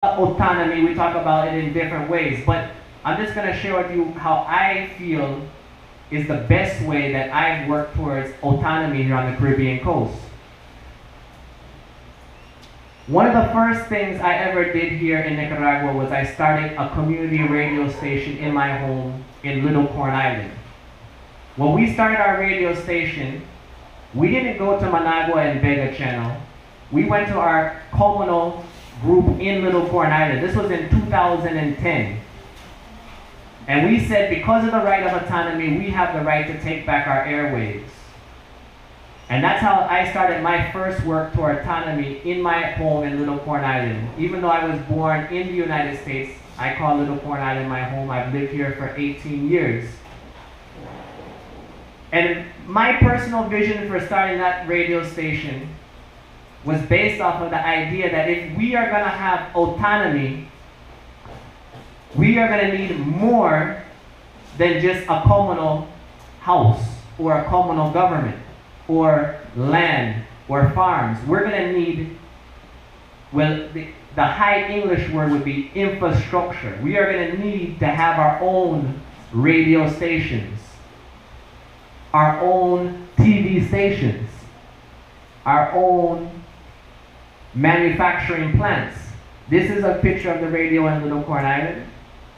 autonomy, we talk about it in different ways, but I'm just going to share with you how I feel is the best way that I've worked towards autonomy here on the Caribbean coast. One of the first things I ever did here in Nicaragua was I started a community radio station in my home in Little Corn Island. When we started our radio station, we didn't go to Managua and Vega channel. We went to our communal group in Little Corn Island. This was in 2010. And we said, because of the right of autonomy, we have the right to take back our airwaves. And that's how I started my first work toward autonomy in my home in Little Corn Island. Even though I was born in the United States, I call Little Corn Island my home. I've lived here for 18 years. And my personal vision for starting that radio station was based off of the idea that if we are going to have autonomy, we are going to need more than just a communal house or a communal government or land or farms. We're going to need, well, the high English word would be infrastructure. We are going to need to have our own radio stations, our own TV stations, our own manufacturing plants. This is a picture of the radio in Little Corn Island.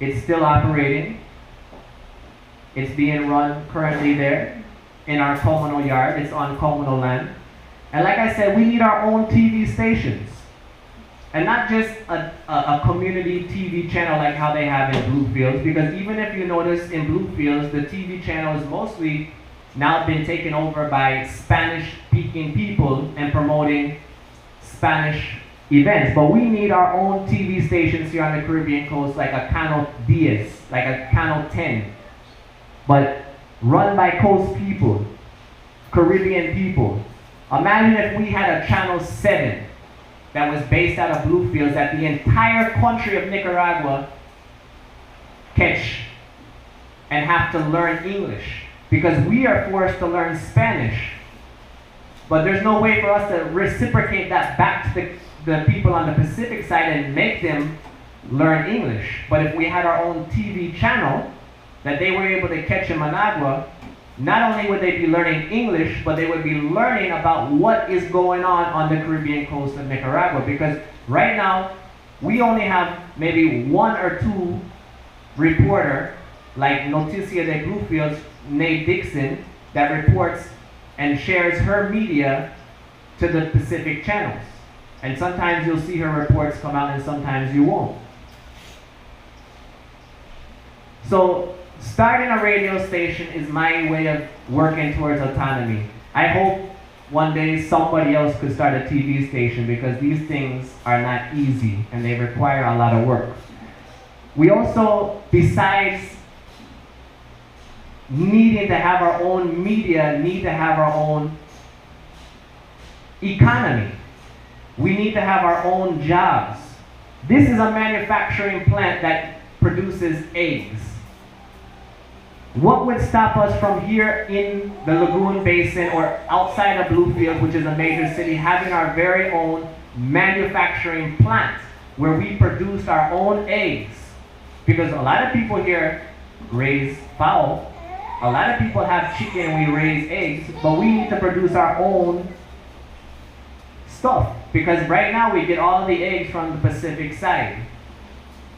It's still operating. It's being run currently there in our communal yard. It's on communal land. And like I said, we need our own TV stations. And not just a community TV channel like how they have in Bluefields, because even if you notice in Bluefields, the TV channel is mostly now been taken over by Spanish-speaking people and promoting Spanish events. But we need our own TV stations here on the Caribbean coast, like a Canal 10, like a Canal 10, but run by coast people, Caribbean people. Imagine if we had a Channel 7 that was based out of Bluefields that the entire country of Nicaragua catch and have to learn English, because we are forced to learn Spanish. But there's no way for us to reciprocate that back to the people on the Pacific side and make them learn English. But if we had our own TV channel that they were able to catch in Managua, not only would they be learning English, but they would be learning about what is going on the Caribbean coast of Nicaragua. Because right now, we only have maybe one or two reporter, like Noticia de Bluefields, Nate Dixon, that reports and shares her media to the Pacific channels. And sometimes you'll see her reports come out and sometimes you won't. So starting a radio station is my way of working towards autonomy. I hope one day somebody else could start a TV station, because these things are not easy and they require a lot of work. We also, besides needing to have our own media, need to have our own economy. We need to have our own jobs. This is a manufacturing plant that produces eggs. What would stop us from here in the Lagoon Basin or outside of Bluefield, which is a major city, having our very own manufacturing plant where we produce our own eggs? Because a lot of people here raise fowl. A lot of people have chicken and we raise eggs, but we need to produce our own stuff. Because right now we get all the eggs from the Pacific side.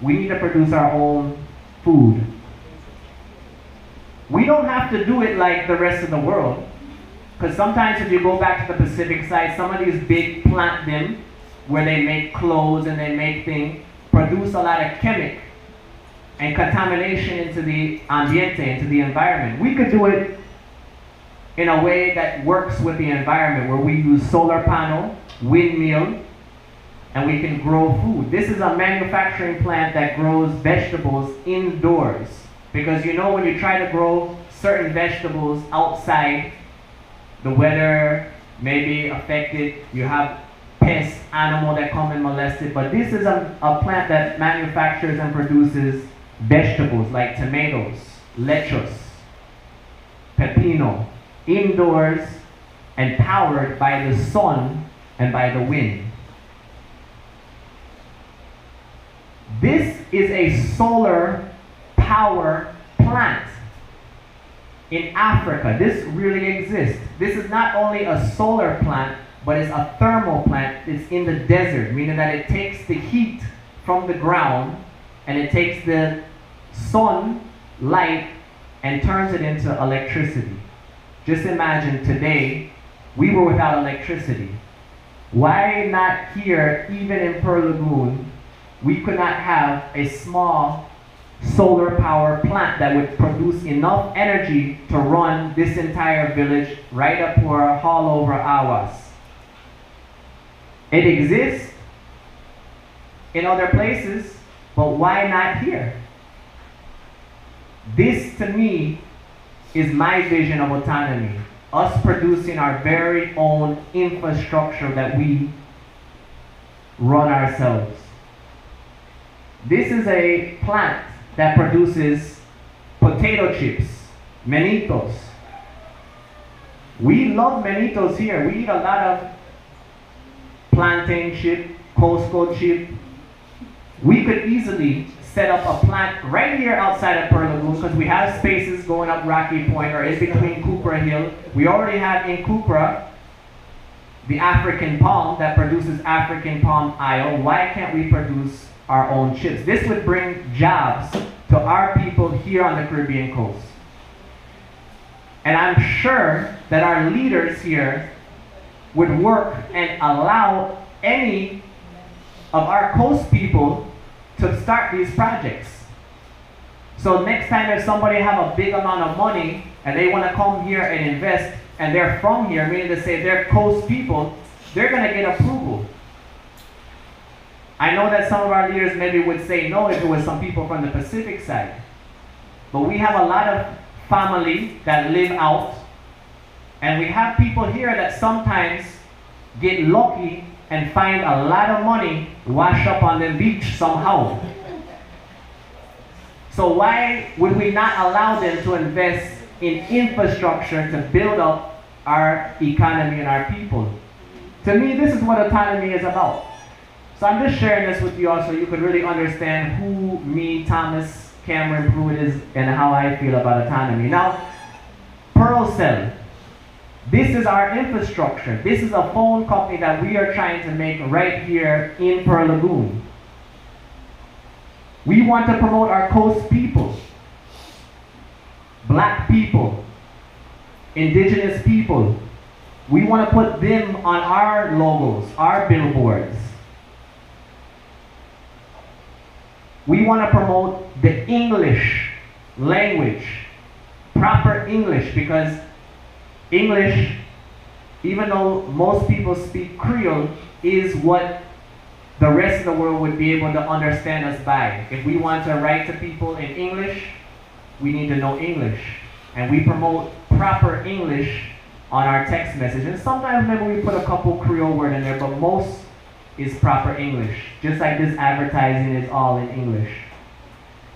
We need to produce our own food. We don't have to do it like the rest of the world. Because sometimes if you go back to the Pacific side, some of these big plant them, where they make clothes and they make things, produce a lot of chemical and contamination into the ambiente, into the environment. We could do it in a way that works with the environment, where we use solar panel, windmill, and we can grow food. This is a manufacturing plant that grows vegetables indoors. Because you know, when you try to grow certain vegetables outside, the weather may be affected, you have pests, animals that come and molest it. But this is a plant that manufactures and produces vegetables like tomatoes, lettuce, pepino, indoors and powered by the sun and by the wind. This is a solar power plant in Africa. This really exists. This is not only a solar plant, but it's a thermal plant. It's in the desert, meaning that it takes the heat from the ground and it takes the sun light and turns it into electricity. Just imagine today, we were without electricity. Why not here, even in Pearl Lagoon, we could not have a small solar power plant that would produce enough energy to run this entire village right up to our all over Awas. It exists in other places, but why not here? This, to me, is my vision of autonomy. Us producing our very own infrastructure that we run ourselves. This is a plant that produces potato chips, manitos. We love manitos here. We eat a lot of plantain chip, Costco chip. We could easily set up a plant right here outside of Pearl Lagoon because we have spaces going up Rocky Point or in between Cupra Hill. We already have in Cupra the African palm that produces African palm oil. Why can't we produce our own chips? This would bring jobs to our people here on the Caribbean coast. And I'm sure that our leaders here would work and allow any of our coast people to start these projects. So next time if somebody have a big amount of money and they want to come here and invest and they're from here, meaning to say they're coast people, they're going to get approval. I know that some of our leaders maybe would say no if it was some people from the Pacific side. But we have a lot of family that live out, and we have people here that sometimes get lucky and find a lot of money wash up on the beach somehow. So why would we not allow them to invest in infrastructure to build up our economy and our people? To me, this is what autonomy is about. So I'm just sharing this with you all so you could really understand who me, Thomas Cameron Pruitt is and how I feel about autonomy. Now, PearlCell. This is our infrastructure. This is a phone company that we are trying to make right here in Pearl Lagoon. We want to promote our coast people, black people, indigenous people. We want to put them on our logos, our billboards. We want to promote the English language, proper English, because English, even though most people speak Creole, is what the rest of the world would be able to understand us by. If we want to write to people in English, we need to know English. And we promote proper English on our text message. And sometimes maybe we put a couple Creole words in there, but most is proper English. Just like this advertising is all in English.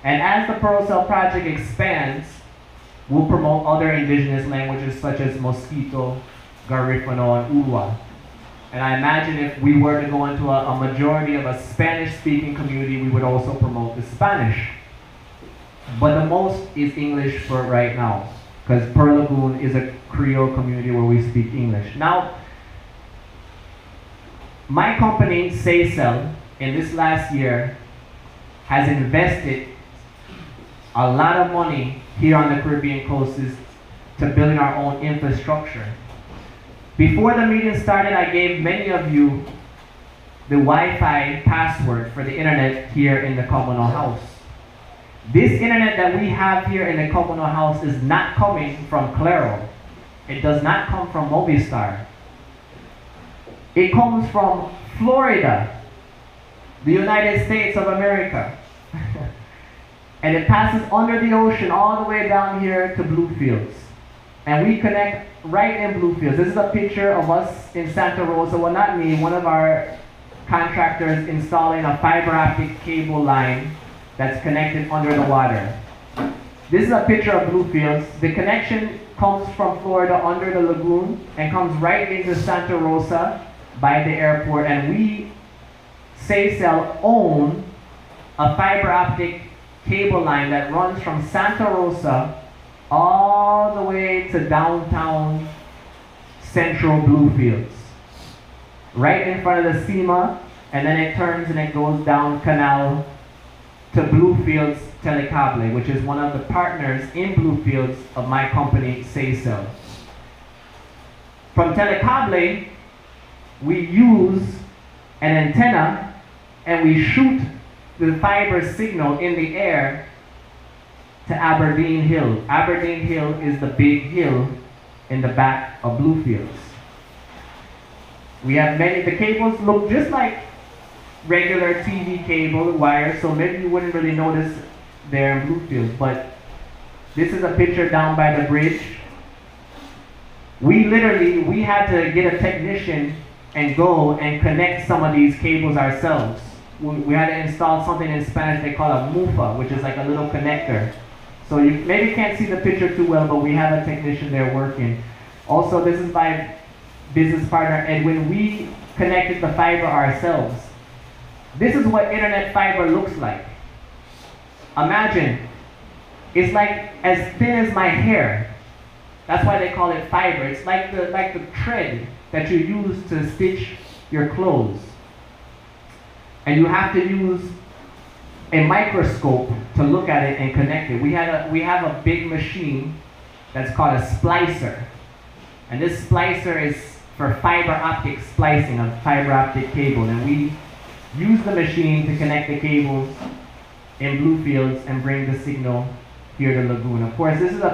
And as the PearlCell project expands, we'll promote other indigenous languages such as Mosquito, Garifano, and Uwa. And I imagine if we were to go into a majority of a Spanish-speaking community, we would also promote the Spanish. But the most is English for right now, because Pearl Lagoon is a Creole community where we speak English. Now, my company, SayCel, in this last year, has invested a lot of money here on the Caribbean coast to building our own infrastructure. Before the meeting started, I gave many of you the Wi-Fi password for the internet here in the communal house. This internet that we have here in the communal house is not coming from Claro. It does not come from Movistar. It comes from Florida, the United States of America. And it passes under the ocean all the way down here to Bluefields. And we connect right in Bluefields. This is a picture of us in Santa Rosa. Well, not me, one of our contractors installing a fiber optic cable line that's connected under the water. This is a picture of Bluefields. The connection comes from Florida under the lagoon and comes right into Santa Rosa by the airport. And we, SayCel, own a fiber optic cable line that runs from Santa Rosa all the way to downtown Central Bluefields. Right in front of the SEMA, and then it turns and it goes down Canal to Bluefields Telecable, which is one of the partners in Bluefields of my company, SayCel. From Telecable, we use an antenna and we shoot the fiber signal in the air to Aberdeen Hill. Aberdeen Hill is the big hill in the back of Bluefields. We have the cables look just like regular TV cable wire, so maybe you wouldn't really notice there in Bluefields, but this is a picture down by the bridge. We had to get a technician and go and connect some of these cables ourselves. We had to install something in Spanish they call a mufa, which is like a little connector. So you maybe can't see the picture too well, but we have a technician there working. Also, this is my business partner, and when we connected the fiber ourselves, this is what internet fiber looks like. Imagine, it's like as thin as my hair. That's why they call it fiber. It's like the thread that you use to stitch your clothes. And you have to use a microscope to look at it and connect it. We have a big machine that's called a splicer. And this splicer is for fiber optic splicing of fiber optic cable. And we use the machine to connect the cables in Bluefields and bring the signal here to Lagoon. Of course, this is a